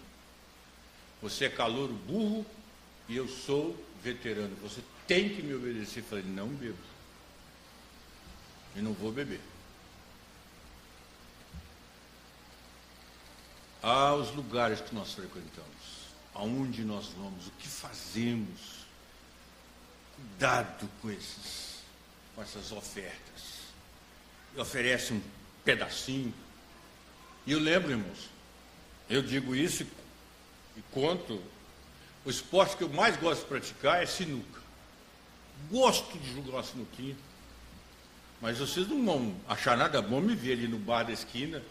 Você é calouro burro e eu sou veterano. Você tem que me obedecer. Eu falei: não bebo. E não vou beber. Aos lugares que nós frequentamos, aonde nós vamos, o que fazemos, cuidado com essas ofertas. E oferece um pedacinho. E eu lembro, irmãos, eu digo isso e conto, o esporte que eu mais gosto de praticar é sinuca. Gosto de jogar uma sinuquinha, mas vocês não vão achar nada bom me ver ali no bar da esquina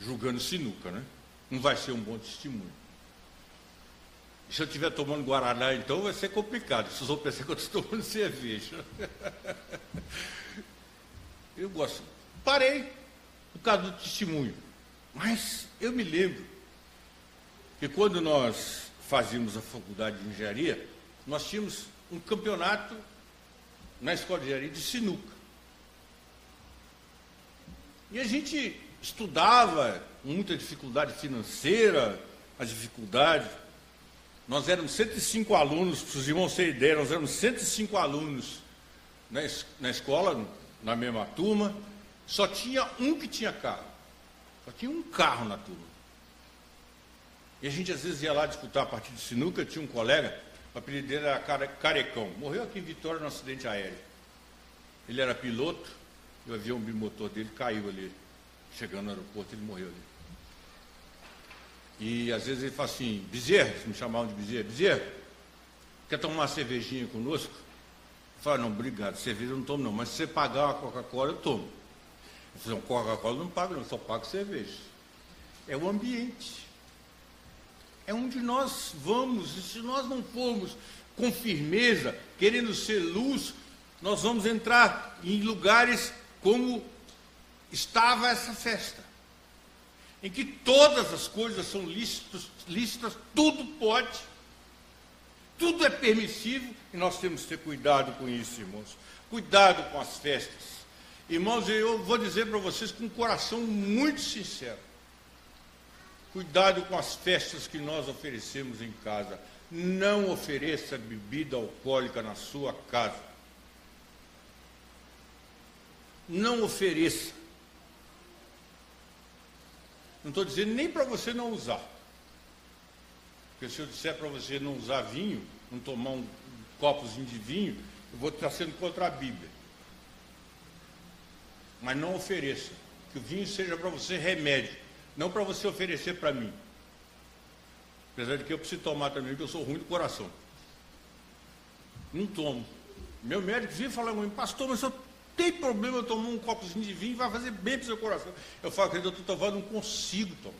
jogando sinuca, né? Não vai ser um bom testemunho. E se eu estiver tomando guaraná, então vai ser complicado. Vocês vão pensar que eu estou tomando cerveja. Eu gosto. Parei por causa do testemunho. Mas eu me lembro que quando nós fazíamos a faculdade de engenharia, nós tínhamos um campeonato na escola de engenharia de sinuca. E a gente estudava com muita dificuldade financeira, as dificuldades. Nós éramos 105 alunos, para os irmãos terem ideia, nós éramos 105 alunos na escola, na mesma turma, só tinha um que tinha carro. Só tinha um carro na turma. E a gente às vezes ia lá disputar a partida de sinuca, tinha um colega, o apelido dele era Carecão, morreu aqui em Vitória num acidente aéreo. Ele era piloto, e o avião bimotor dele caiu ali. Chegando no aeroporto, ele morreu ali. E às vezes ele fala assim: Bezerra, se me chamavam de Bezerra, Bezerra, quer tomar uma cervejinha conosco? Eu falo: não, obrigado, cerveja eu não tomo não, mas se você pagar uma Coca-Cola, eu tomo. Eu falo: Coca-Cola não pago não, só pago cerveja. É o ambiente. É onde nós vamos, e se nós não formos com firmeza, querendo ser luz, nós vamos entrar em lugares como estava essa festa, em que todas as coisas são lícitas, tudo pode, tudo é permissivo, e nós temos que ter cuidado com isso, irmãos. Cuidado com as festas. Irmãos, eu vou dizer para vocês com um coração muito sincero: cuidado com as festas que nós oferecemos em casa. Não ofereça bebida alcoólica na sua casa. Não ofereça. Não estou dizendo nem para você não usar. Porque se eu disser para você não usar vinho, não tomar um copozinho de vinho, eu vou estar sendo contra a Bíblia. Mas não ofereça. Que o vinho seja para você remédio, não para você oferecer para mim. Apesar de que eu preciso tomar também, porque eu sou ruim do coração. Não tomo. Meu médico vive falando comigo: pastor, mas eu tem problema eu tomar um copozinho de vinho, vai fazer bem para o seu coração. Eu falo: querido, eu estou tomando, não consigo tomar.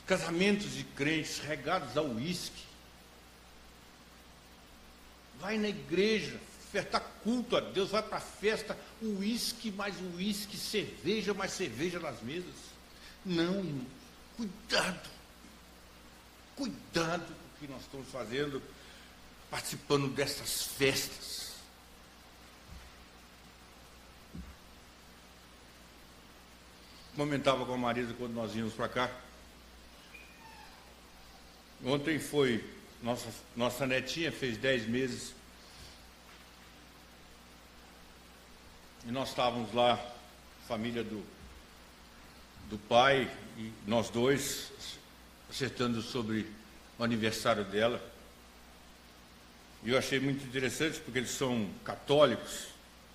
Casamentos de crentes regados a uísque. Vai na igreja, ofertar culto a Deus, vai para a festa, uísque, mais uísque, cerveja, mais cerveja nas mesas. Não, irmão, cuidado. Cuidado com o que nós estamos fazendo, participando dessas festas. Comentava com a Marisa quando nós íamos para cá. Ontem foi, nossa netinha fez 10 meses. E nós estávamos lá, família do pai e nós dois, acertando sobre o aniversário dela. E eu achei muito interessante, porque eles são católicos,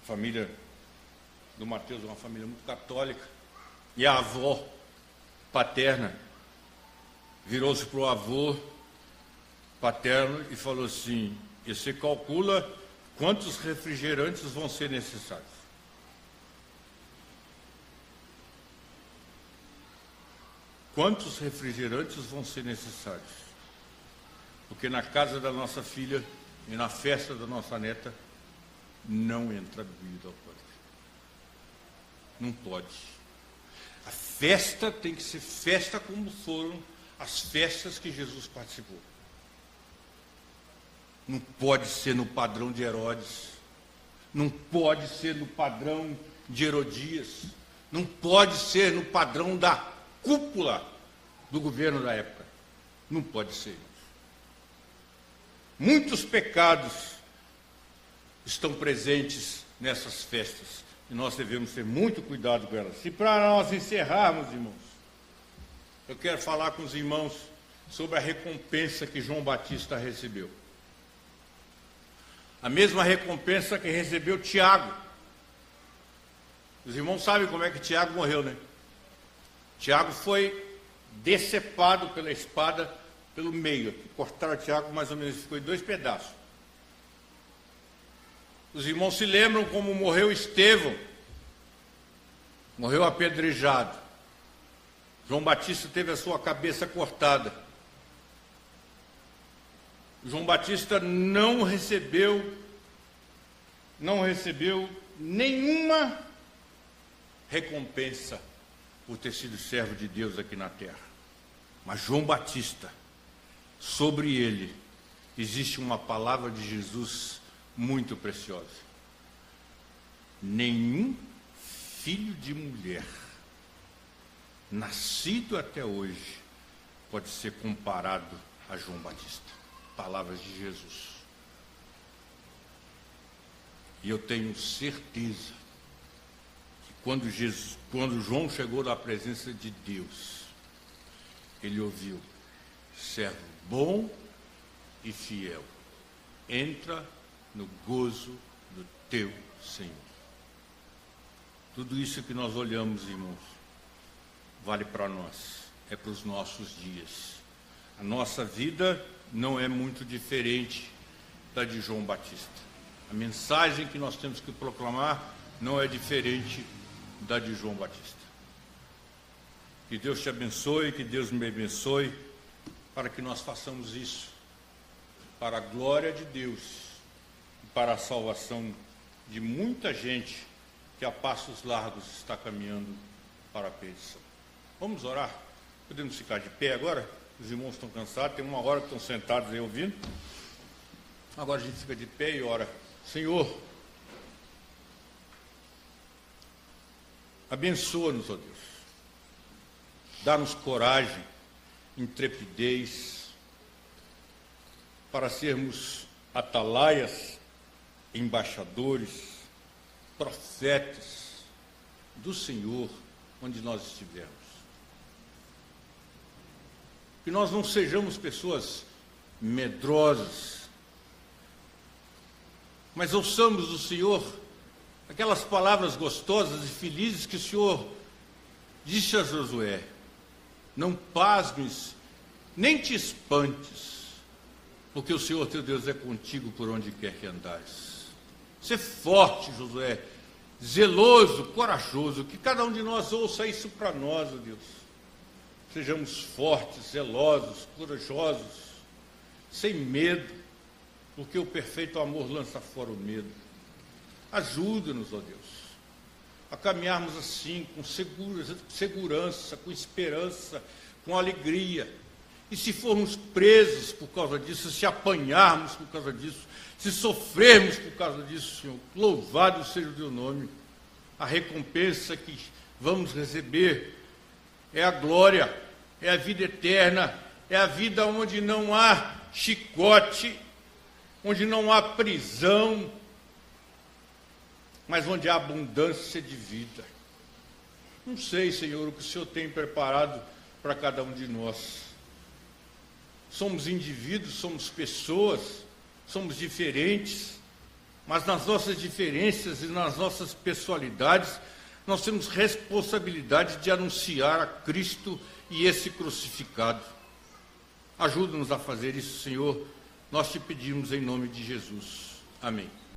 a família do Mateus é uma família muito católica. E a avó paterna virou-se para o avô paterno e falou assim: e você calcula quantos refrigerantes vão ser necessários? Quantos refrigerantes vão ser necessários? Porque na casa da nossa filha e na festa da nossa neta não entra bebida alcoólica. Não pode. A festa tem que ser festa como foram as festas que Jesus participou. Não pode ser no padrão de Herodes. Não pode ser no padrão de Herodias. Não pode ser no padrão da cúpula do governo da época. Não pode ser. Muitos pecados estão presentes nessas festas. E nós devemos ter muito cuidado com elas. E para nós encerrarmos, irmãos, eu quero falar com os irmãos sobre a recompensa que João Batista recebeu. A mesma recompensa que recebeu Tiago. Os irmãos sabem como é que Tiago morreu, né? Tiago foi decepado pela espada pelo meio. Cortaram Tiago mais ou menos, ficou em 2 pedaços. Os irmãos se lembram como morreu Estevão. Morreu apedrejado. João Batista teve a sua cabeça cortada. João Batista não recebeu nenhuma recompensa por ter sido servo de Deus aqui na terra. Mas João Batista, sobre ele, existe uma palavra de Jesus muito preciosa. Nenhum filho de mulher, nascido até hoje, pode ser comparado a João Batista. Palavras de Jesus. E eu tenho certeza que quando João chegou na presença de Deus, ele ouviu: servo bom e fiel, entra no gozo do teu Senhor. Tudo isso que nós olhamos, irmãos, vale para nós, é para os nossos dias. A nossa vida não é muito diferente da de João Batista. A mensagem que nós temos que proclamar não é diferente da de João Batista. Que Deus te abençoe, que Deus me abençoe, para que nós façamos isso, para a glória de Deus, e para a salvação de muita gente que a passos largos está caminhando para a perdição. Vamos orar? Podemos ficar de pé agora? Os irmãos estão cansados, tem 1 hora que estão sentados aí ouvindo. Agora a gente fica de pé e ora. Senhor, abençoa-nos, ó Deus. Dá-nos coragem, intrepidez, para sermos atalaias, embaixadores, profetas do Senhor, onde nós estivermos. Que nós não sejamos pessoas medrosas, mas ouçamos do Senhor aquelas palavras gostosas e felizes que o Senhor disse a Josué: não pasmes, nem te espantes, porque o Senhor teu Deus é contigo por onde quer que andares. Ser forte, Josué, zeloso, corajoso, que cada um de nós ouça isso para nós, ó Deus. Sejamos fortes, zelosos, corajosos, sem medo, porque o perfeito amor lança fora o medo. Ajuda-nos, ó Deus, a caminharmos assim, com segurança, com esperança, com alegria. E se formos presos por causa disso, se apanharmos por causa disso, se sofrermos por causa disso, Senhor, louvado seja o teu nome. A recompensa que vamos receber é a glória, é a vida eterna, é a vida onde não há chicote, onde não há prisão, mas onde há abundância de vida. Não sei, Senhor, o que o Senhor tem preparado para cada um de nós. Somos indivíduos, somos pessoas, somos diferentes, mas nas nossas diferenças e nas nossas pessoalidades, nós temos responsabilidade de anunciar a Cristo e esse crucificado. Ajuda-nos a fazer isso, Senhor. Nós te pedimos em nome de Jesus. Amém.